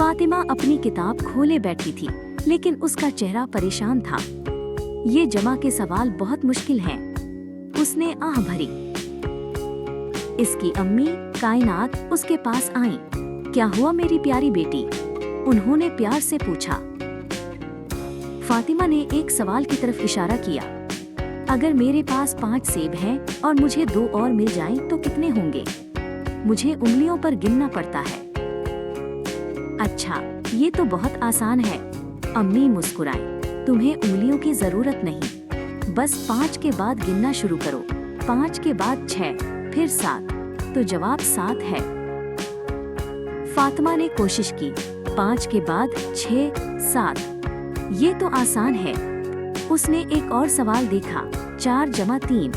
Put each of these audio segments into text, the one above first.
फातिमा अपनी किताब खोले बैठी थी, लेकिन उसका चेहरा परेशान था। ये जमा के सवाल बहुत मुश्किल हैं। उसने आह भरी। इसकी अम्मी कायनात उसके पास आईं। क्या हुआ मेरी प्यारी बेटी? उन्होंने प्यार से पूछा। फातिमा ने एक सवाल की तरफ इशारा किया। अगर मेरे पास 5 सेब हैं और मुझे 2 और मिल जाएं तो कितने होंगे? मुझे उंगलियों पर गिनना पड़ता है। अच्छा, ये तो बहुत आसान है। अम्मी मुस्कुराई। तुम्हें उंगलियों की जरूरत नहीं, बस 5 के बाद गिनना शुरू करो। 5 के बाद 6, फिर 7, तो जवाब 7 है। फातिमा ने कोशिश की। 5 के बाद 6, 7, ये तो आसान है। उसने एक और सवाल देखा। 4 जमा 3,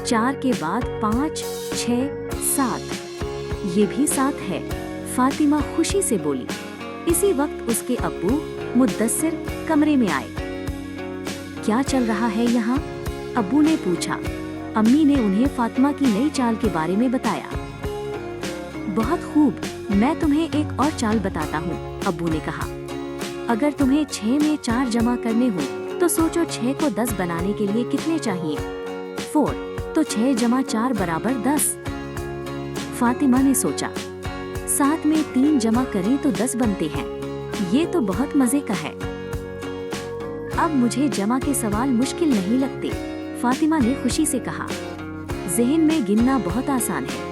4 के बाद 5, 6, 7, ये भी 7 है। फातिमा खुशी से बोली। इसी वक्त उसके अब्बू मुद्दस्सिर कमरे में आए। क्या चल रहा है यहाँ? अब्बू ने पूछा। अम्मी ने उन्हें फातिमा की नई चाल के बारे में बताया। बहुत खूब, मैं तुम्हें एक और चाल बताता हूँ, अब्बू ने कहा। अगर तुम्हें 6 में 4 जमा करने हो तो सोचो 6 को 10 बनाने के लिए कितने चाहिए? 4, तो 6 जमा 4 बराबर 10। फातिमा ने सोचा। 7 में 3 जमा करें तो 10 बनते हैं। ये तो बहुत मजे का है। अब मुझे जमा के सवाल मुश्किल नहीं लगते, फातिमा ने खुशी से कहा। ज़हन में गिनना बहुत आसान है।